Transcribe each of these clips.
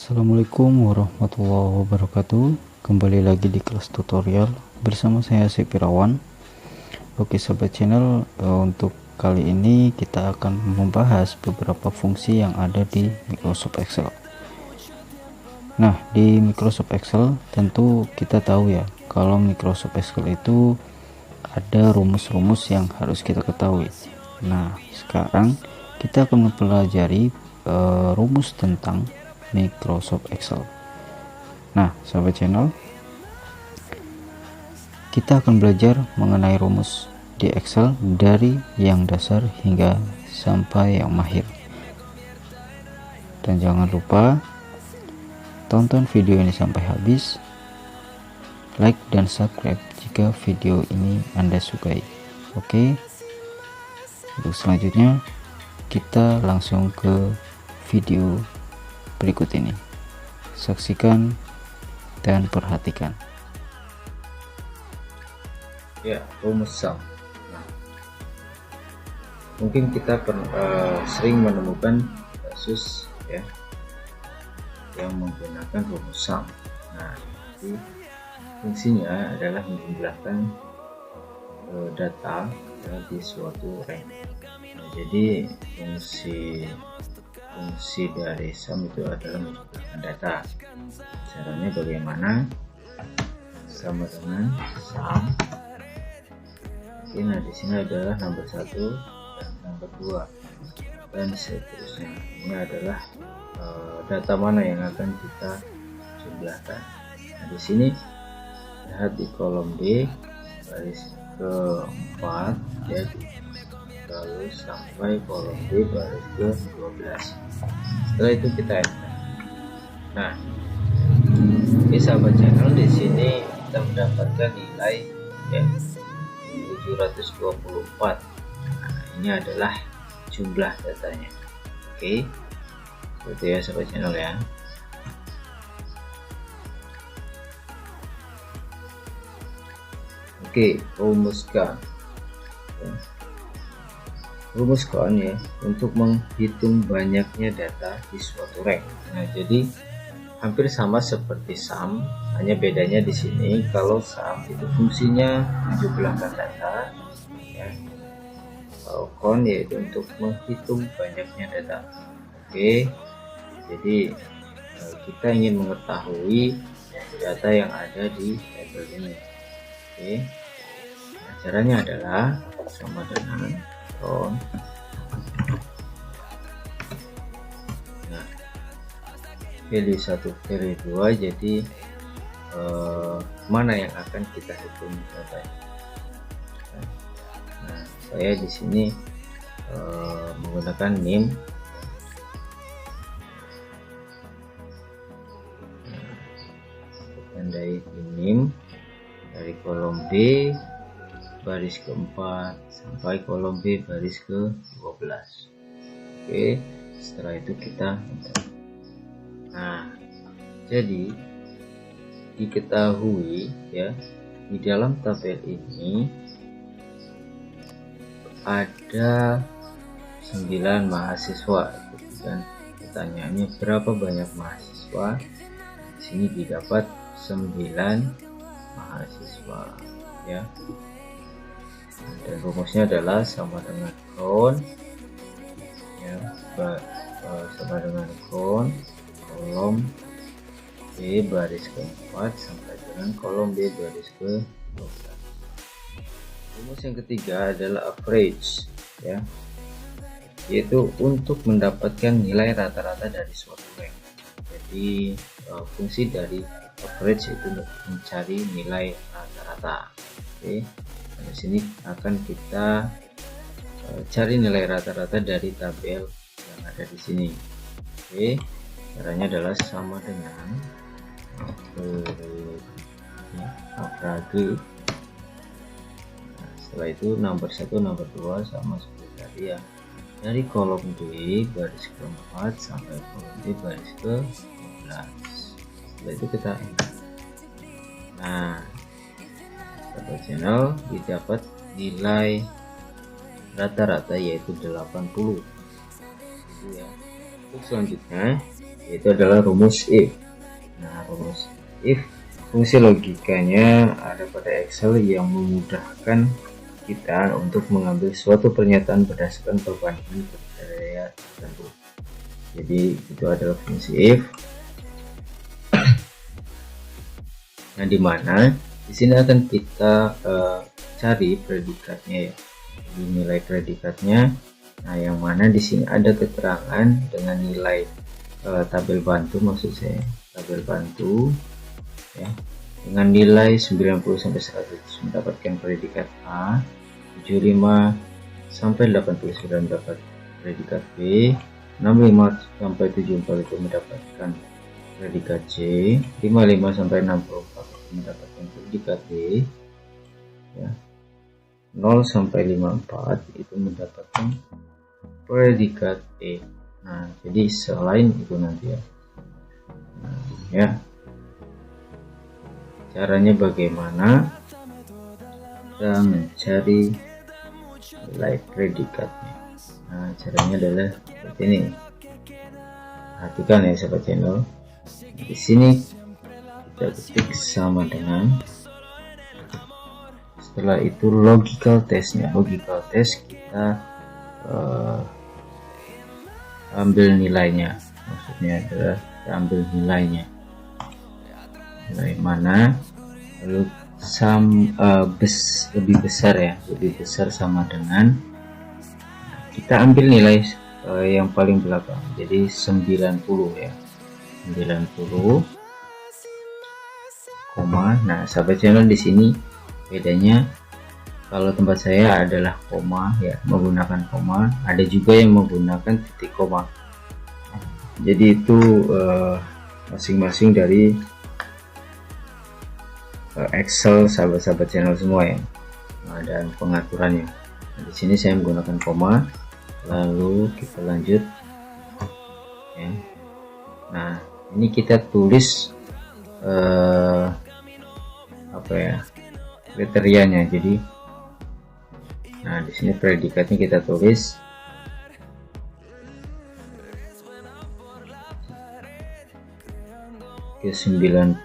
Assalamualaikum warahmatullahi wabarakatuh. Kembali lagi di kelas tutorial bersama saya Sepirawan. Oke sobat channel, untuk kali ini kita akan membahas beberapa fungsi yang ada di Microsoft Excel. Nah, di Microsoft Excel tentu kita tahu ya, kalau Microsoft Excel itu ada rumus-rumus yang harus kita ketahui. Nah, sekarang kita akan mempelajari rumus tentang Microsoft Excel. Nah, sahabat channel, kita akan belajar mengenai rumus di Excel dari yang dasar hingga sampai yang mahir. Dan jangan lupa tonton video ini sampai habis, like dan subscribe jika video ini Anda sukai. Oke, untuk selanjutnya kita langsung ke video berikut ini. Saksikan dan perhatikan. Ya, rumus sum. Nah, mungkin kita sering menemukan kasus ya yang menggunakan rumus sum. Nah, jadi fungsinya adalah menjumlahkan data di suatu rank. Nah, jadi fungsi dari sum itu adalah menjumlahkan data. Caranya bagaimana? Sama dengan sum. Nah, di sini adalah nomor 1 dan nomor 2 dan seterusnya. Ini adalah data mana yang akan kita jumlahkan. Nah, di sini lihat di kolom D baris ke-4 ya, lalu sampai kolom D baris ke-12. Setelah itu kita enter. Nah, ini sahabat channel, di sini kita mendapatkan nilai ya 724. Nah, ini adalah jumlah datanya. Oke, seperti ya sahabat channel ya. Oke, rumuskan ya. Rumuskan ya untuk menghitung banyaknya data di suatu rank. Nah, jadi hampir sama seperti sum, hanya bedanya di sini kalau sum itu fungsinya menjumlahkan data ya. Kalau count yaitu untuk menghitung banyaknya data. Oke, jadi kita ingin mengetahui data yang ada di tabel ini. Oke, nah, caranya adalah sama dengan count. Nah, value 1 value 2, jadi mana yang akan kita hitung datanya. Nah, saya di sini menggunakan name. Tandai name dari kolom B baris ke-4 sampai kolom B baris ke-12. Oke, setelah itu kita enter. Nah, jadi diketahui ya, di dalam tabel ini ada 9 mahasiswa dan pertanyaannya berapa banyak mahasiswa. Di sini didapat 9 mahasiswa ya, dan rumusnya adalah sama dengan count ya, sama dengan count kolom B baris ke-4 sampai dengan kolom B baris ke-12. Rumus yang ketiga adalah average ya, yaitu untuk mendapatkan nilai rata-rata dari suatu rank. Jadi fungsi dari average itu untuk mencari nilai rata-rata. Oke, di sini akan kita cari nilai rata-rata dari tabel yang ada di sini. Oke, caranya adalah sama dengan average. Nah, setelah itu nomor 1 nomor 2 sama seperti tadi ya, dari kolom D baris ke-4 sampai kolom D baris ke-12. Setelah itu kita enter. Nah, sahabat channel, didapat nilai rata-rata yaitu 80 ya. Untuk selanjutnya yaitu adalah rumus if. Nah, rumus if fungsi logikanya ada pada Excel yang memudahkan kita untuk mengambil suatu pernyataan berdasarkan perbandingan kriteria tertentu. Jadi itu adalah fungsi if. Nah, dimana di sini akan kita cari predikatnya ya, jadi nilai predikatnya. Nah, yang mana di sini ada keterangan dengan nilai tabel bantu, maksud saya tabel bantu ya, dengan nilai 90 sampai 100 mendapatkan predikat A, 75 sampai 89 dapat predikat B, 65 sampai 74 itu mendapatkan predikat C, 55 sampai 64 mendapatkan predikat D ya, 0 sampai 54 itu mendapatkan predikat E. Nah, jadi selain itu nanti ya. Nah, ya. Caranya bagaimana kita mencari nilai predikatnya. Nah, caranya adalah seperti ini. Perhatikan ya sahabat channel. Di sini kita ketik sama dengan, setelah itu logical testnya. Logical test kita ambil nilainya, maksudnya adalah kita ambil nilainya, nilai mana, lalu lebih besar ya, lebih besar sama dengan, kita ambil nilai yang paling belakang, jadi 90 ya, 90 koma. Nah, sahabat channel, di sini bedanya, kalau tempat saya adalah koma ya, menggunakan koma, ada juga yang menggunakan titik koma. Jadi itu masing-masing dari Excel sahabat-sahabat channel semua ya, ada pengaturannya. Nah, di sini saya menggunakan koma, lalu kita lanjut ya. Nah, ini kita tulis apa ya, kriterianya. Jadi nah, di sini predikatnya kita tulis ke 90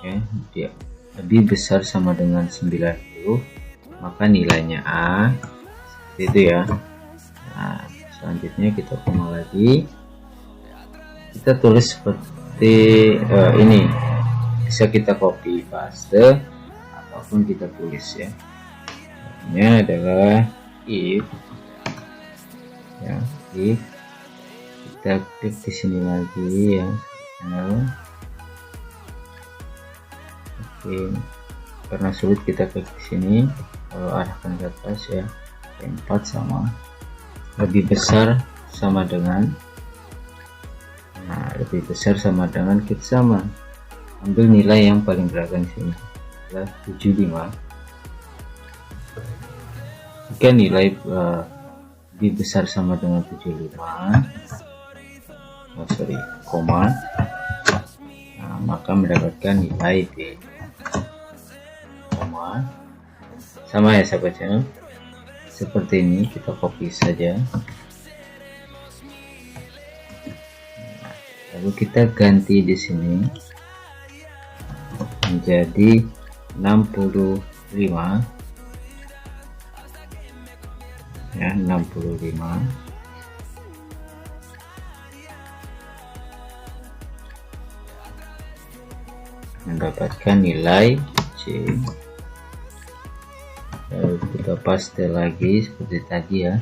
ya, dia lebih besar sama dengan 90, maka nilainya A, seperti itu ya. Nah, selanjutnya kita koma lagi, kita tulis seperti ini, bisa kita copy paste apapun kita tulis ya. Ini adalah if ya, if kita klik di sini lagi ya. Oke, karena sulit kita klik di sini, kalau arahkan ke atas ya, 4 sama lebih besar sama dengan, nah lebih besar sama dengan, kita sama ambil nilai yang paling belakang sini adalah 75. Jika nilai lebih besar sama dengan 75, koma, nah, maka mendapatkan nilai B, koma. Sama ya sahabat channel, seperti ini kita copy saja. Nah, lalu kita ganti di sini menjadi 65 ya, 65. Mendapatkan nilai C. Lalu kita paste lagi seperti tadi ya,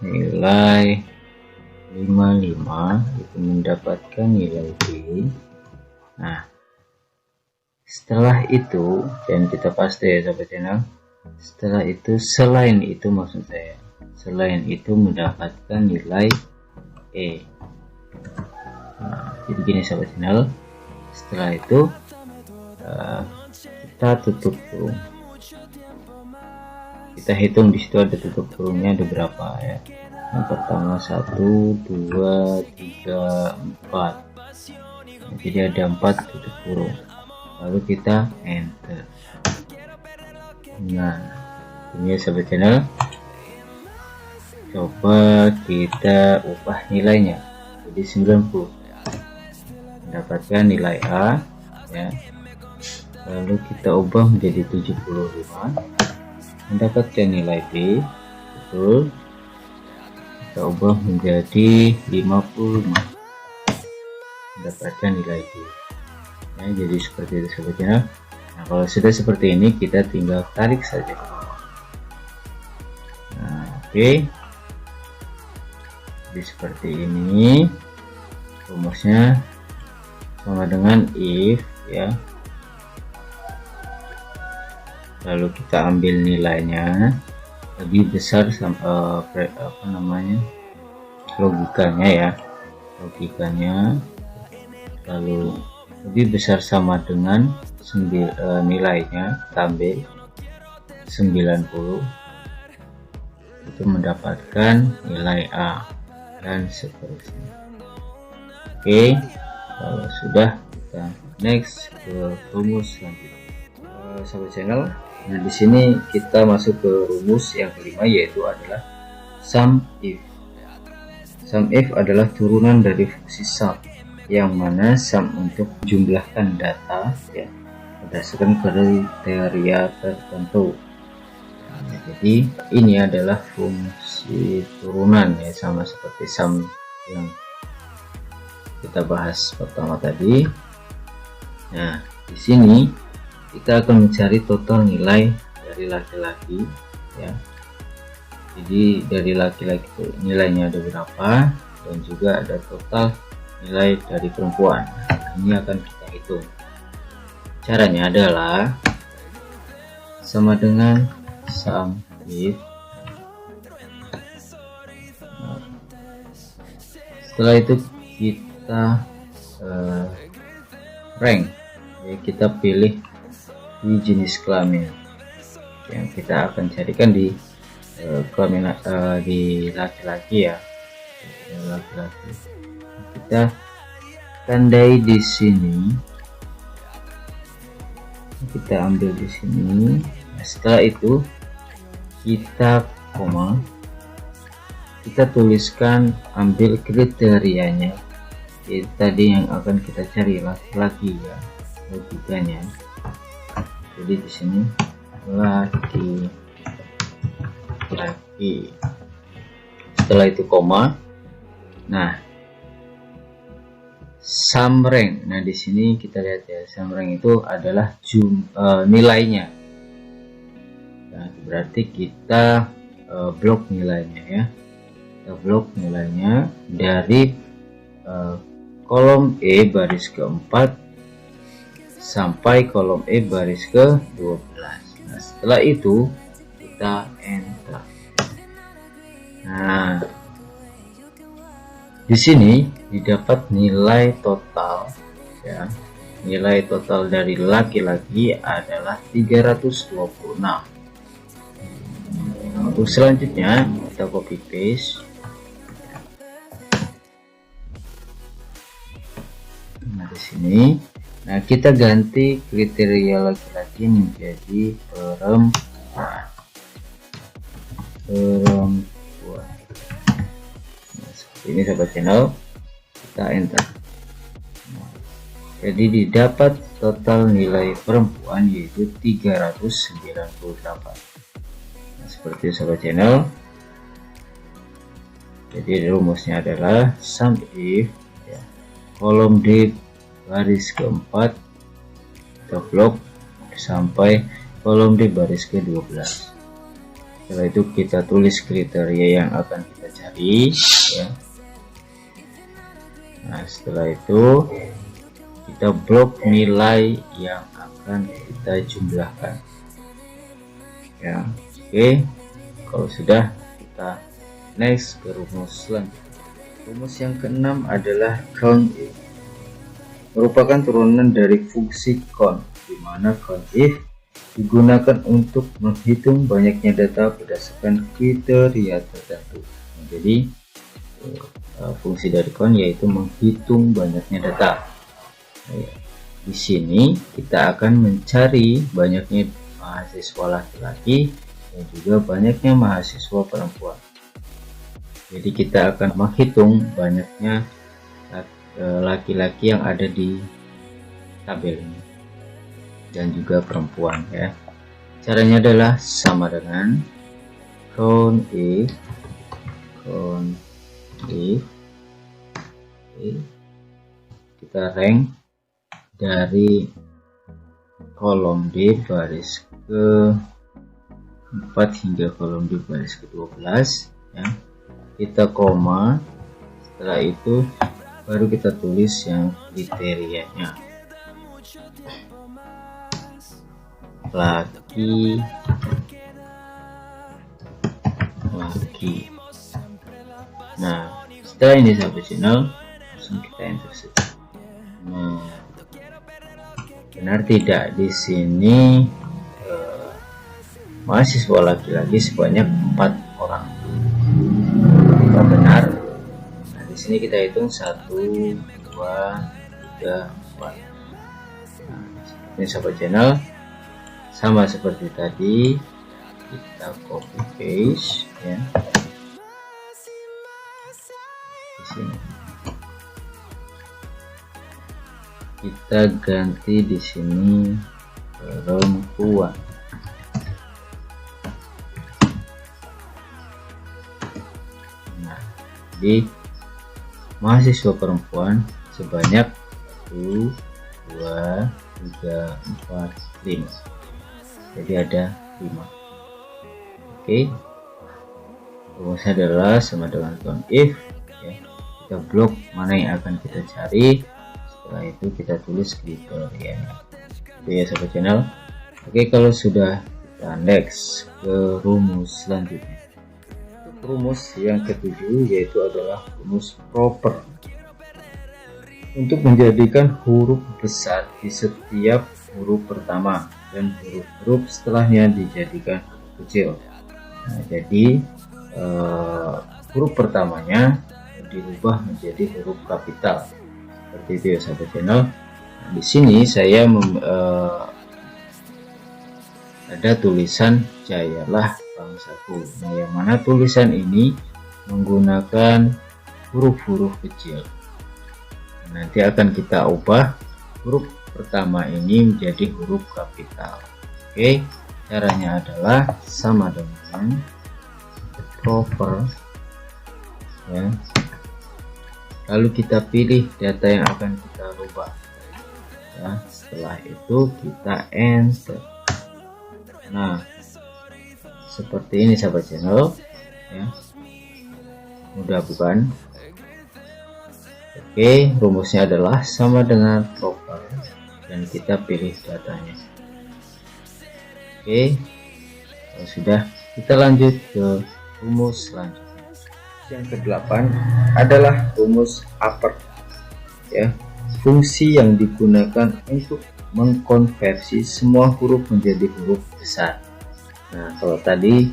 nilai 55 itu mendapatkan nilai B. Nah, setelah itu, dan kita paste ya sahabat channel, setelah itu, selain itu maksud saya, selain itu mendapatkan nilai E. Nah, jadi gini sahabat channel, setelah itu kita tutup kurung, kita hitung di situ ada tutup kurungnya ada berapa ya. Yang pertama 1 2 3 4, jadi ada 4 tutup kurung, lalu kita enter. Nah, ini ya sahabat channel, coba kita ubah nilainya. jadi 90, mendapatkan nilai A ya. Lalu kita ubah menjadi 75, mendapatkan nilai B. Betul, kita ubah menjadi 55, mendapatkan nilai B ya. Jadi seperti itu sobatnya. Nah, kalau sudah seperti ini kita tinggal tarik saja. Nah, oke. Jadi seperti ini rumusnya, sama dengan if ya. Lalu kita ambil nilainya lebih besar sampai logikanya ya, lalu lebih besar sama dengan nilainya, kita ambil 90, itu mendapatkan nilai A dan seterusnya. Oke, kalau sudah kita next ke rumus selanjutnya. Sahabat channel, nah di sini kita masuk ke rumus yang kelima, yaitu adalah sum if. Sum if adalah turunan dari fungsi sum, yang mana sum untuk jumlahkan data ya berdasarkan kriteria tertentu. Nah, jadi ini adalah fungsi turunan ya, sama seperti sum yang kita bahas pertama tadi. Nah, di sini kita akan mencari total nilai dari laki-laki ya. Jadi dari laki-laki nilainya ada berapa, dan juga ada total nilai dari perempuan. Nah, ini akan kita hitung. Caranya adalah sama dengan sum if. Nah, setelah itu kita rank ya, kita pilih di jenis kelamin yang kita akan carikan di kelamin di laki-laki ya, laki-laki. Kita tandai di sini, kita ambil di sini. Nah, setelah itu kita koma, kita tuliskan, ambil kriterianya itu tadi yang akan kita cari, laki-laki ya, logikanya. Jadi di sini laki. Setelah itu koma. Nah, sum rank. Nah, di sini kita lihat ya, sum rank itu adalah nilainya. Nah, berarti kita blok nilainya ya. Kita blok nilainya dari kolom E baris keempat sampai kolom E baris ke-12. Nah, setelah itu kita enter. Nah, di sini didapat nilai total ya. Nilai total dari laki-laki adalah 326. Untuk selanjutnya kita copy paste. Nah, di sini nah kita ganti kriteria laki-laki menjadi perempuan. Nah, seperti ini sahabat channel, kita enter. Nah, jadi didapat total nilai perempuan yaitu 398. Nah, seperti sahabat channel. Jadi rumusnya adalah sum if ya, kolom D baris keempat kita blok sampai kolom D baris ke-12. Setelah itu kita tulis kriteria yang akan kita cari ya. Nah, setelah itu kita blok nilai yang akan kita jumlahkan ya. Oke, kalau sudah kita next ke rumus selanjutnya. Rumus yang keenam adalah count if, merupakan turunan dari fungsi count, di mana count if digunakan untuk menghitung banyaknya data berdasarkan kriteria tertentu. Nah, jadi fungsi dari count yaitu menghitung banyaknya data. Nah, di sini kita akan mencari banyaknya mahasiswa laki-laki dan juga banyaknya mahasiswa perempuan. Jadi kita akan menghitung banyaknya laki-laki yang ada di tabel ini dan juga perempuan ya. Caranya adalah sama dengan count if kita rank dari kolom D baris ke 4 hingga kolom D baris ke 12 ya. Kita koma, setelah itu baru kita tulis yang kriterianya. Laki. Nah, setelah ini sahabat channel, langsung kita enter saja. Nah, benar tidak di sini mahasiswa laki-laki sebanyak 4 orang. Jika benar, nah di sini kita hitung 1, 2, 3, 4. Nah, ini sahabat channel, sama seperti tadi, kita copy paste ya di sini. Kita ganti di sini perempuan. Nah, di mahasiswa perempuan sebanyak 1, 2, 3, 4, 5. Jadi ada 5. Oke. Rumusnya adalah sama dengan count if ya. Kita blok mana yang akan kita cari. Setelah itu kita tulis kriterianya. Itu ya sahabat channel. Oke, kalau sudah, kita next ke rumus selanjutnya. Rumus yang ketujuh yaitu adalah rumus proper. Untuk menjadikan huruf besar di setiap huruf pertama dan huruf-huruf setelahnya dijadikan kecil. Nah, jadi huruf pertamanya dirubah menjadi huruf kapital. Seperti itu ya sahabat channel. Nah, di sini saya ada tulisan Jayalah Bangsaku. Nah, yang mana tulisan ini menggunakan huruf-huruf kecil. Nanti akan kita ubah huruf pertama ini menjadi huruf kapital. Oke, caranya adalah sama dengan proper ya. Lalu kita pilih data yang akan kita rubah ya. Setelah itu kita enter. Nah, seperti ini sahabat channel ya. Mudah bukan? Oke, rumusnya adalah sama dengan proper dan kita pilih datanya. Oke, kalau sudah, kita lanjut ke rumus selanjutnya. Yang ke-8 adalah rumus upper ya, fungsi yang digunakan untuk mengkonversi semua huruf menjadi huruf besar. Nah, kalau tadi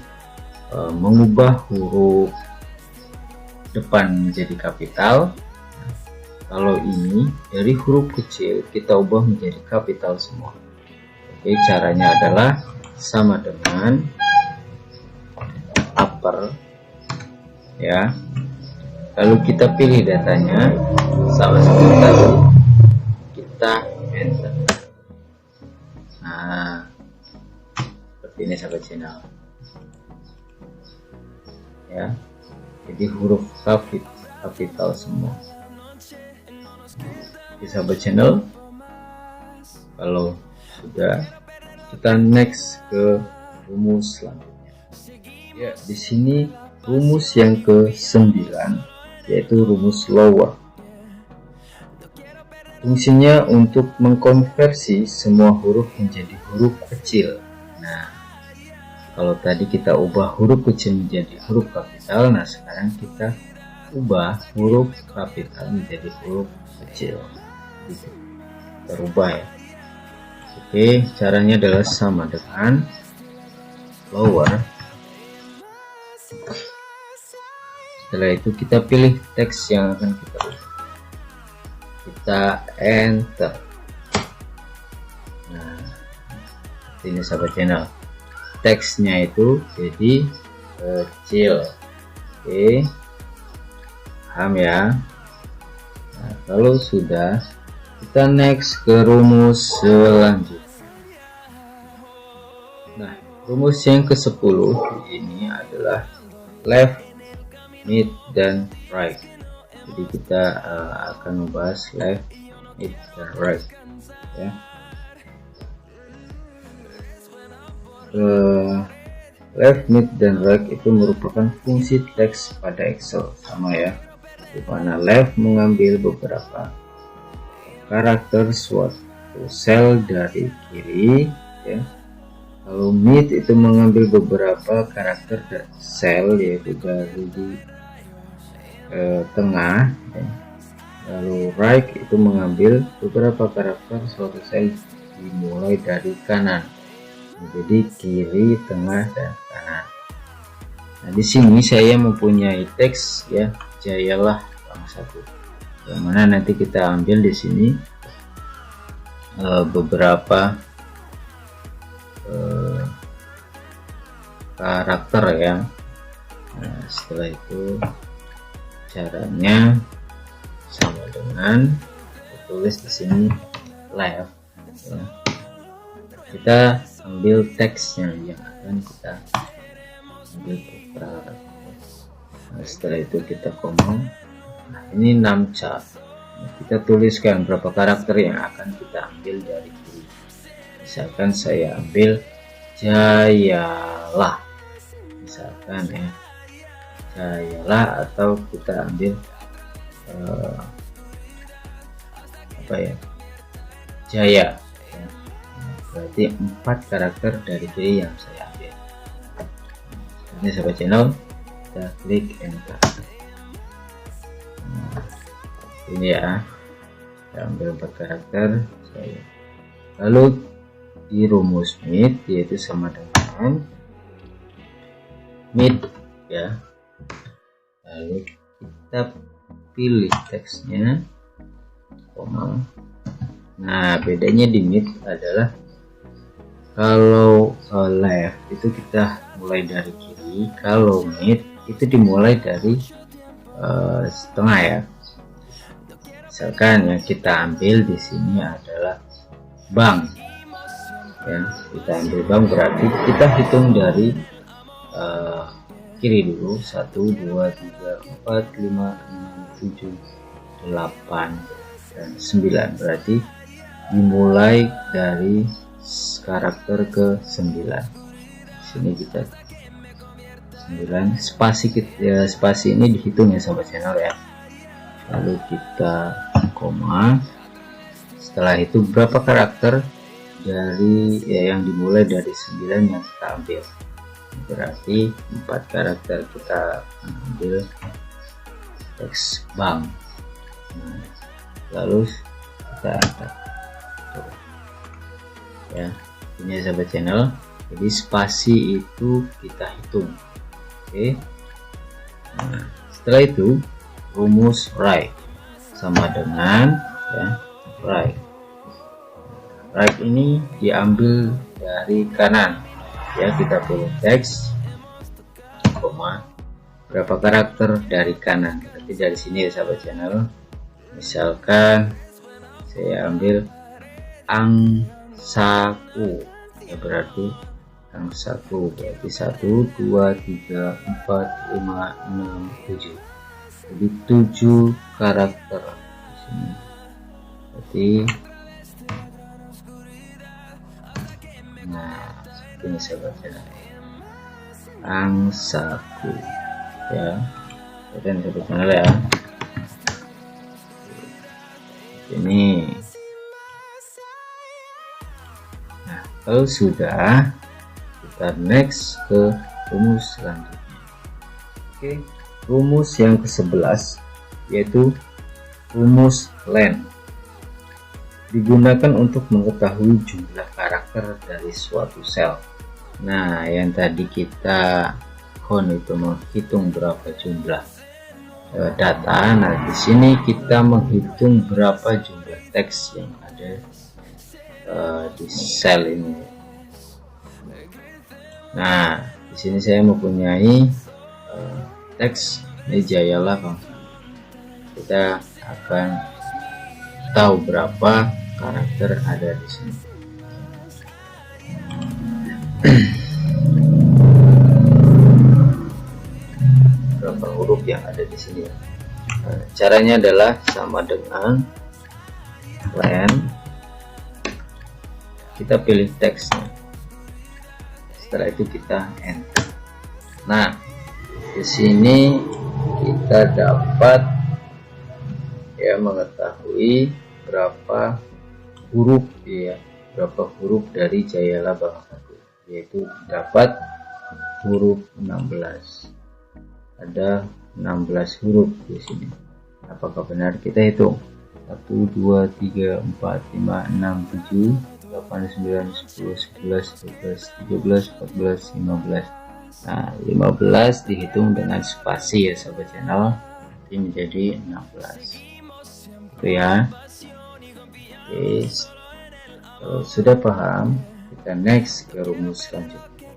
mengubah huruf depan menjadi kapital, kalau ini dari huruf kecil kita ubah menjadi kapital semua. Oke, caranya adalah sama dengan upper ya. Lalu kita pilih datanya sama seperti tadi, kita enter. Nah, seperti ini sahabat channel ya. Jadi huruf kapital semua. Di sahabat channel, kalau sudah, kita next ke rumus selanjutnya. Ya, di sini rumus yang ke-9 yaitu rumus lower. Fungsinya untuk mengkonversi semua huruf menjadi huruf kecil. Nah, kalau tadi kita ubah huruf kecil menjadi huruf kapital, nah sekarang kita ubah huruf kapital menjadi huruf kecil. Kita rubah ya. Oke, caranya adalah sama dengan lower. Setelah itu kita pilih teks yang akan kita ubah. Kita enter. Nah, ini sahabat channel, teksnya itu jadi kecil. Oke, paham ya. Nah, kalau sudah, kita next ke rumus selanjutnya. Nah, rumus yang ke-10 ini adalah left, mid, dan right. Jadi kita akan membahas left, mid, dan right ya. Left, mid, dan right itu merupakan fungsi teks pada Excel, sama ya, di mana left mengambil beberapa karakter suatu sel dari kiri ya. Kalau mid itu mengambil beberapa karakter dari sel, yaitu dari di tengah ya. Lalu right itu mengambil beberapa karakter suatu sel dimulai dari kanan, jadi kiri, tengah, dan kanan. Nah, di sini saya mempunyai teks ya, jayalah bangsa satu, yang mana nanti kita ambil di sini beberapa karakter ya. Nah, setelah itu caranya sama dengan tulis di sini left ya. Kita ambil teksnya yang akan kita ambil karakter. Nah, setelah itu kita koma. Nah, ini 6 chart. Nah, kita tuliskan berapa karakter yang akan kita ambil dari kiri. Misalkan saya ambil jayalah, misalkan ya, jayalah, atau kita ambil apa ya, jaya ya. Berarti 4 karakter dari kiri yang saya ambil. Ini sahabat channel, kita klik enter. Nah, ini ya, saya ambil 4 karakter saya. Lalu di rumus mid, yaitu sama dengan mid ya. Lalu kita pilih teksnya, koma. Nah, bedanya di mid adalah kalau left itu kita mulai dari kiri, kalau mid itu dimulai dari setengah ya. Misalkan yang kita ambil di sini adalah bank ya, kita ambil bank, berarti kita hitung dari kiri dulu, 1 2 3 4 5 6 7 8 dan 9, berarti dimulai dari karakter ke 9. Sini kita 9, spasi ya, spasi ini dihitung ya sahabat channel ya. Lalu kita koma. Setelah itu berapa karakter dari ya, yang dimulai dari 9 yang kita ambil, berarti 4 karakter kita ambil teks bank. Nah, lalu kita enter ya. Ini sahabat channel, jadi spasi itu kita hitung. Oke. Nah, setelah itu rumus right sama dengan ya, right ini diambil dari kanan ya. Kita pilih teks, koma, berapa karakter dari kanan, berarti dari sini ya sahabat channel. Misalkan saya ambil angsaku ya, berarti angsaku berarti 1 2 3 4 5 6 7, jadi 7 karakter di sini. Berarti nah, seperti ini sahabat channel, angsaku ya, dan sahabat channel ya. Ini nah, kalau sudah, kita next ke rumus selanjutnya. Oke, rumus yang ke-11 yaitu rumus len, digunakan untuk mengetahui jumlah karakter dari suatu sel. Nah, yang tadi kita count itu menghitung berapa jumlah data. Nah, di sini kita menghitung berapa jumlah teks yang ada di sel ini. Nah, di sini saya mempunyai teks ini jayalah bang. Kita akan tahu berapa karakter ada di sini. Berapa huruf yang ada di sini. Nah, caranya adalah sama dengan len, kita pilih teksnya, setelah itu kita enter. Nah, di sini kita dapat ya mengetahui berapa huruf ya, berapa huruf dari Jaya Labangkatu, yaitu dapat huruf 16. Ada 16 huruf di sini. Apakah benar? Kita hitung. 1 2 3 4 5 6 7 8 9 10 11 12 13 14 15. Nah, 15 dihitung dengan spasi ya sahabat channel, ini menjadi 16. Itu ya. Oke, kalau sudah paham, kita next ke rumus selanjutnya.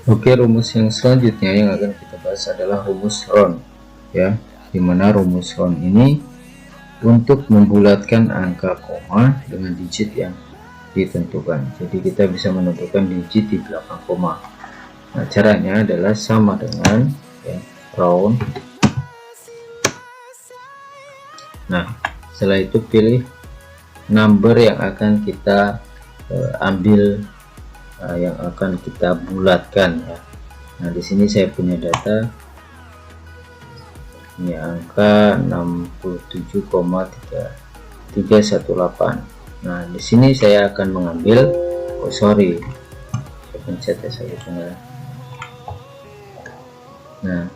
Oke, rumus yang selanjutnya yang akan kita bahas adalah rumus round ya, dimana rumus round ini untuk membulatkan angka koma dengan digit yang ditentukan. Jadi kita bisa menentukan digit di belakang koma. Nah, caranya adalah sama dengan ya, round. Nah, setelah itu pilih number yang akan kita ambil, yang akan kita bulatkan ya. Nah, di sini saya punya data ini angka 67,318. Nah, di sini saya akan mengambil saya pencet ya sahabat. Nah,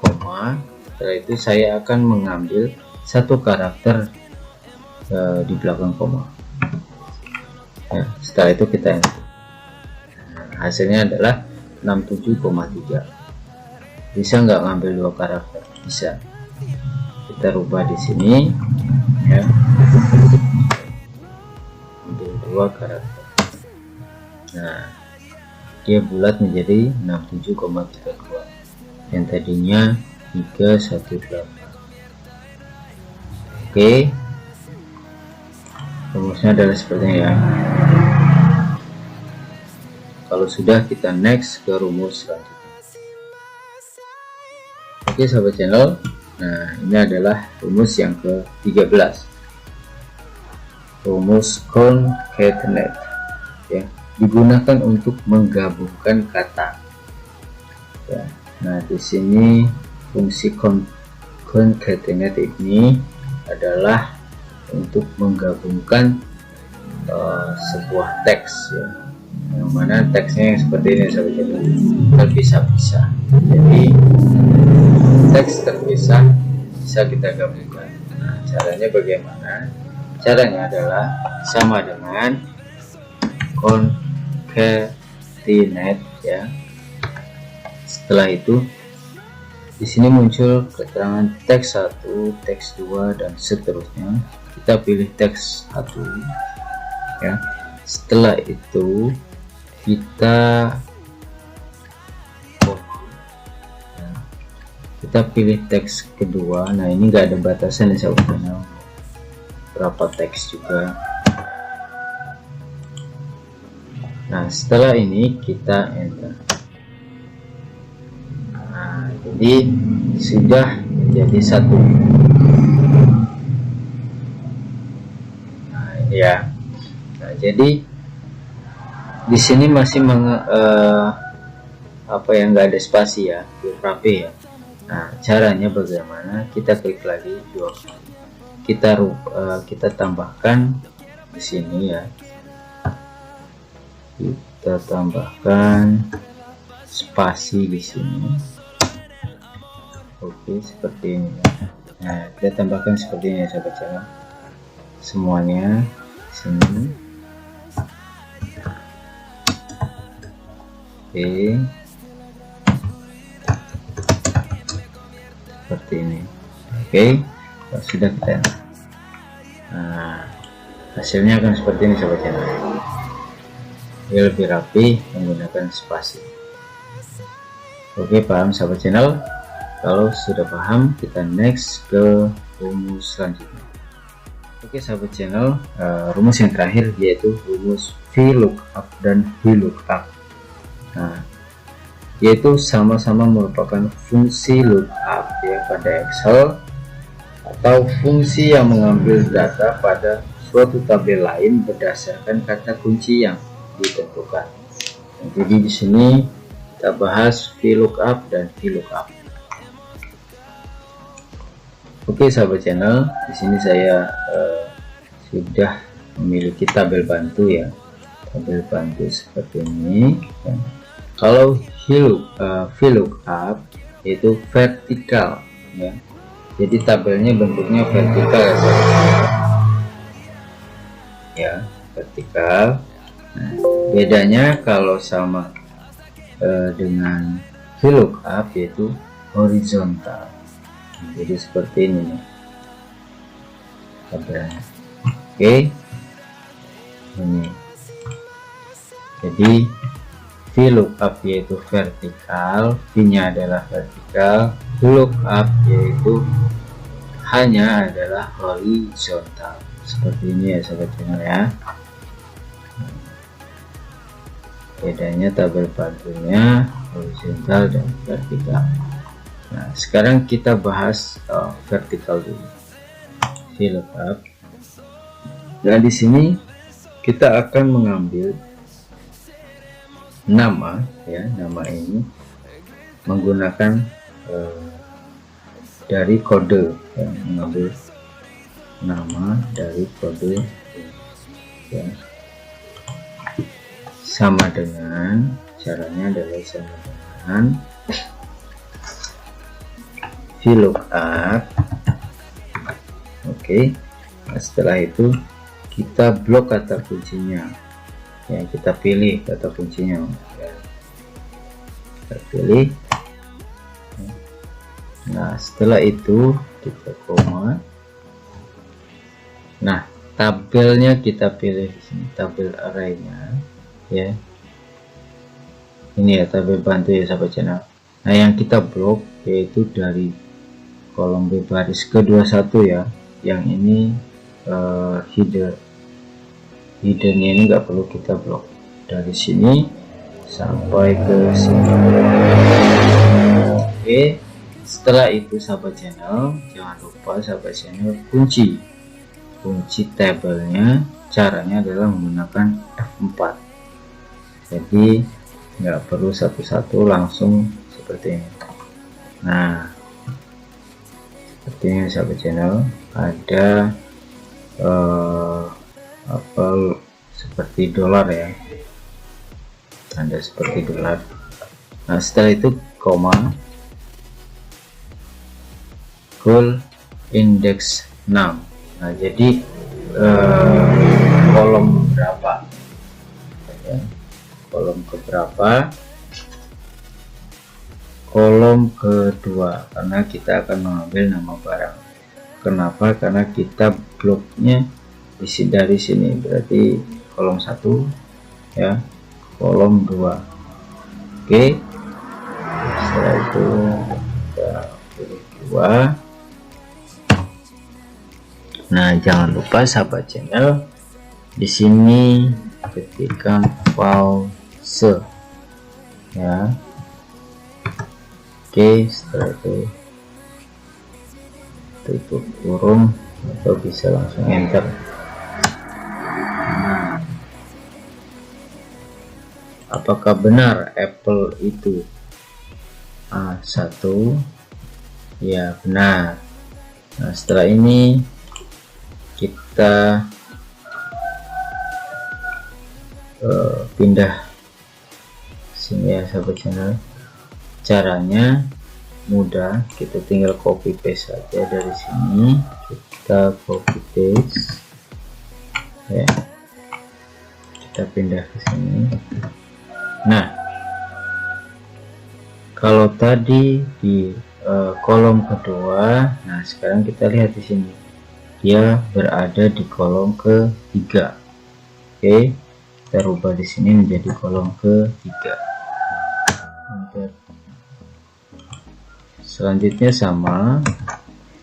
koma, setelah itu saya akan mengambil satu karakter di belakang koma. Nah, setelah itu kita enter. Hasilnya adalah 67,3. Bisa nggak ngambil dua karakter? Bisa. Kita rubah di sini ya, ambil dua karakter. Nah, dia bulat menjadi 67,32 yang tadinya 318. Oke, rumusnya adalah seperti ini ya. Kalau sudah, kita next ke rumus selanjutnya. Oke sahabat channel, nah ini adalah rumus yang ke-13, rumus concatenate ya, digunakan untuk menggabungkan kata ya. Nah, di sini fungsi concatenate ini adalah untuk menggabungkan sebuah teks ya, yang mana teksnya yang seperti ini sahabat channel, terpisah-pisah. Jadi teks terpisah bisa kita gabungkan. Nah, caranya bagaimana? Caranya adalah sama dengan concatenate ya. Setelah itu di sini muncul keterangan teks 1, teks 2 dan seterusnya. Kita pilih teks 1 ya. Setelah itu kita pilih teks kedua. Nah, ini enggak ada batasan ya sahabat channel, berapa teks juga. Nah, setelah ini kita enter. Nah, jadi sudah menjadi satu. Nah, ini ya. Nah, jadi di sini masih apa yang enggak ada spasi ya, rapi ya. Nah, caranya bagaimana? Kita klik lagi dua kali. Kita tambahkan di sini ya. Kita tambahkan spasi di sini. Oke, seperti ini. Nah, kita tambahkan seperti ini sahabat channel. Semuanya di sini. Oke. Seperti ini. Oke, sudah kita. Nah, hasilnya akan seperti ini sahabat channel. Dia lebih rapi menggunakan spasi. Oke, paham sahabat channel? Kalau sudah paham, kita next ke rumus selanjutnya. Oke sahabat channel, rumus yang terakhir yaitu rumus VLOOKUP dan VLOOKUP. Nah, yaitu sama-sama merupakan fungsi lookup ya pada Excel, atau fungsi yang mengambil data pada suatu tabel lain berdasarkan kata kunci yang ditentukan. Nah, jadi di sini kita bahas VLOOKUP dan VLOOKUP. Oke sahabat channel, di sini saya sudah memiliki tabel bantu ya, tabel bantu seperti ini. Ya. Kalau VLOOKUP itu vertikal ya, jadi tabelnya bentuknya vertikal ya, vertikal. Nah, bedanya kalau sama dengan VLOOKUP yaitu horizontal. Jadi seperti ini nih tabelnya. Oke, ini jadi VLOOKUP yaitu vertikal, V-nya adalah vertikal, VLOOKUP yaitu hanya adalah horizontal. Seperti ini ya sahabat channel ya. Bedanya tabel bantunya horizontal dan vertikal. Nah, sekarang kita bahas vertikal dulu. VLOOKUP. Nah, di sini kita akan mengambil nama ya, nama ini menggunakan dari kode ya, mengambil nama dari kode ya, sama dengan, caranya adalah sama dengan VLOOKUP. Oke, nah, setelah itu kita blok kata kuncinya ya, kita pilih kata kuncinya ya. Kita pilih. Nah, setelah itu kita koma. Nah, tabelnya kita pilih di sini, tabel arraynya ya. Ini ya tabel bantu ya sahabat channel. Nah, yang kita blok yaitu dari kolom B baris ke-21 ya. Yang ini hiddennya ini nggak perlu kita blok, dari sini sampai ke sini. Oke, setelah itu sahabat channel, jangan lupa sahabat channel kunci tabelnya. Caranya adalah menggunakan F4, jadi nggak perlu satu-satu, langsung seperti ini. Nah, seperti ini sahabat channel, ada seperti dolar ya, tanda seperti dolar. Nah, setelah itu koma, goal index 6. Nah, jadi kolom berapa ya, kolom keberapa, kolom kedua, karena kita akan mengambil nama barang. Kenapa? Karena kita bloknya isi dari sini, berarti kolom 1 ya, kolom 2. Oke, setelah itu kita pilih 2. Nah, jangan lupa sahabat channel, di sini ketikkan pause ya. Oke, setelah itu tutup kurung atau bisa langsung enter. Nah, apakah benar Apple itu A1? Ya, benar. Nah, setelah ini kita pindah sini ya sahabat channel. Caranya mudah, kita tinggal copy paste saja dari sini, kita copy paste ya, kita pindah ke sini. Nah, kalau tadi di kolom kedua, nah sekarang kita lihat di sini dia berada di kolom ketiga. Oke, kita rubah di sini menjadi kolom ketiga. selanjutnya sama,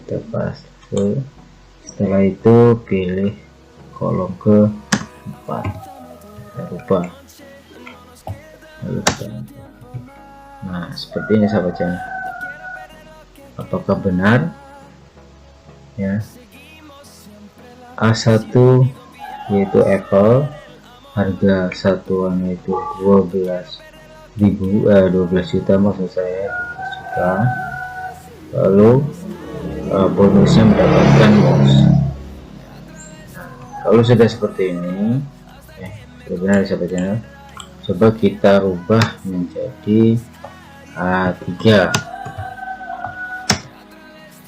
kita paste. Setelah itu pilih kolom ke-4, kita rubah. Nah, seperti ini sahabat channel. Apakah benar ya? A1 yaitu Apple, harga satuan yaitu 12 juta, maksud saya 12 juta. Lalu bonusnya mendapatkan mouse. Nah, kalau sudah seperti ini sudah benar sahabat channel. Coba kita rubah menjadi A3.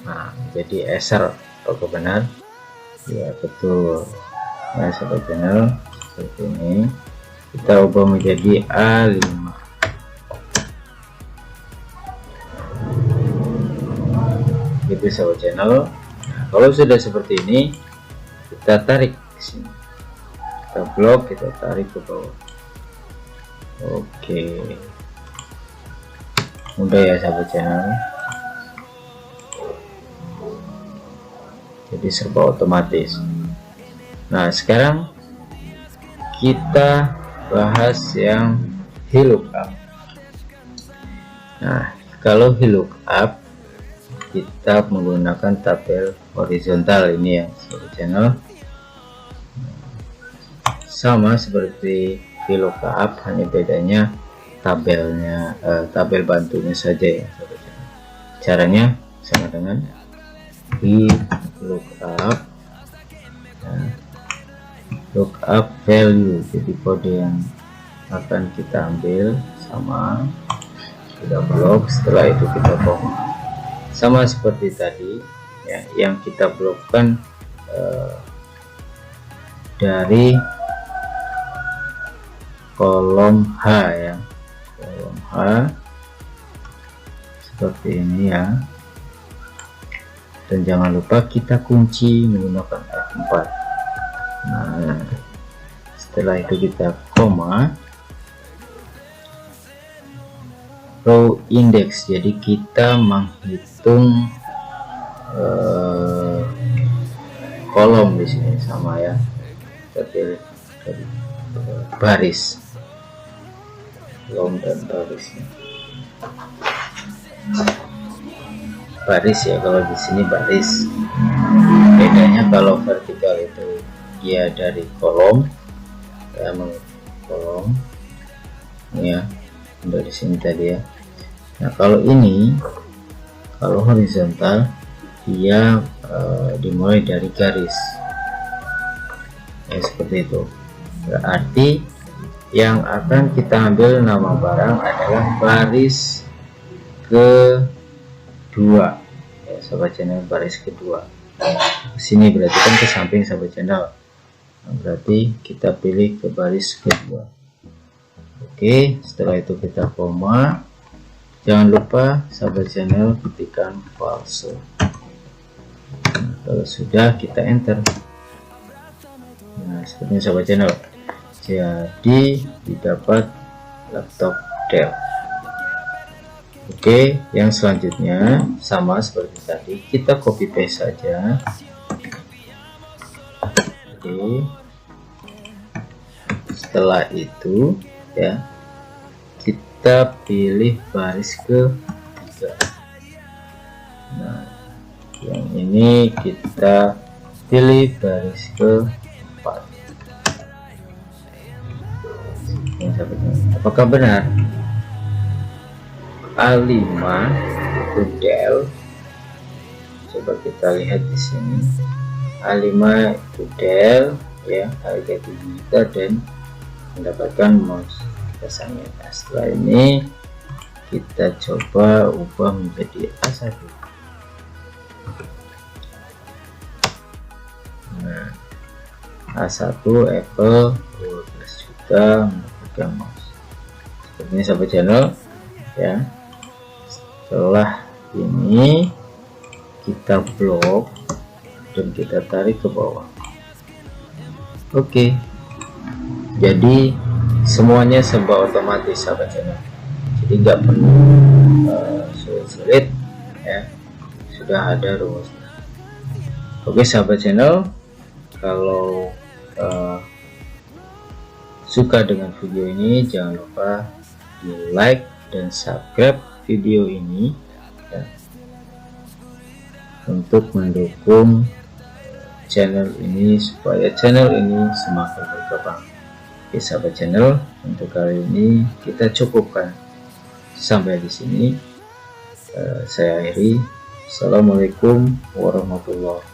Nah, jadi Acer. Apakah benar? Ya, betul. Nah, sahabat channel, seperti ini kita ubah menjadi A5. Gitu sahabat channel. Nah, kalau sudah seperti ini, kita tarik ke sini, kita blok, kita tarik ke bawah. Oke, mudah ya sahabat channel. Jadi serba otomatis. Nah, sekarang kita bahas yang VLOOKUP. Nah, kalau VLOOKUP kita menggunakan tabel horizontal ini ya sahabat channel. Sama seperti VLOOKUP, hanya bedanya tabelnya, tabel bantunya saja ya sahabat channel. Caranya sama dengan VLOOKUP. Nah, lookup value, jadi kode yang akan kita ambil sama, kita blok. Setelah itu kita koma, sama seperti tadi ya, yang kita blokkan dari kolom H ya, kolom H seperti ini ya. Dan jangan lupa kita kunci menggunakan F4. Nah, setelah itu kita koma, row index, jadi kita menghitung kolom di sini sama ya, kita pilih dari baris, kolom dan barisnya. Baris ya, kalau di sini baris. Bedanya kalau vertikal itu dia dari kolom ya, kolom ya, untuk di sini tadi ya. Nah, kalau ini, kalau horizontal dia dimulai dari garis ya, seperti itu. Berarti yang akan kita ambil nama barang adalah baris kedua ya sahabat channel, baris kedua. Sini berarti kan ke samping sahabat channel. Nah, berarti kita pilih ke baris kedua. Oke, setelah itu kita koma. Jangan lupa sahabat channel ketikkan false. Nah, kalau sudah kita enter. Nah, seperti ini sahabat channel. Jadi didapat laptop Dell. Oke, yang selanjutnya sama seperti tadi, kita copy paste saja. Oke, setelah itu ya, kita pilih baris ke-3. Nah, yang ini kita pilih baris ke-4. Apakah benar? A5 itu Dell. Coba kita lihat di sini. A5 itu Dell ya, harga 7 juta dan mendapatkan mouse pesannya. Nah, setelah ini kita coba ubah menjadi A1. Nah, A1 Apple 12 juta mendapatkan mouse. Seperti ini sahabat channel ya. Setelah ini kita blok dan kita tarik ke bawah. Oke, jadi semuanya serba otomatis sahabat channel, jadi nggak perlu sulit-sulit ya, sudah ada rumusnya. Oke sahabat channel, kalau suka dengan video ini jangan lupa di like dan subscribe video ini ya, untuk mendukung channel ini supaya channel ini semakin berkembang. Oke sahabat channel, untuk kali ini kita cukupkan sampai di sini. Saya akhiri. Assalamualaikum warahmatullahi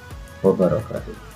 wabarakatuh.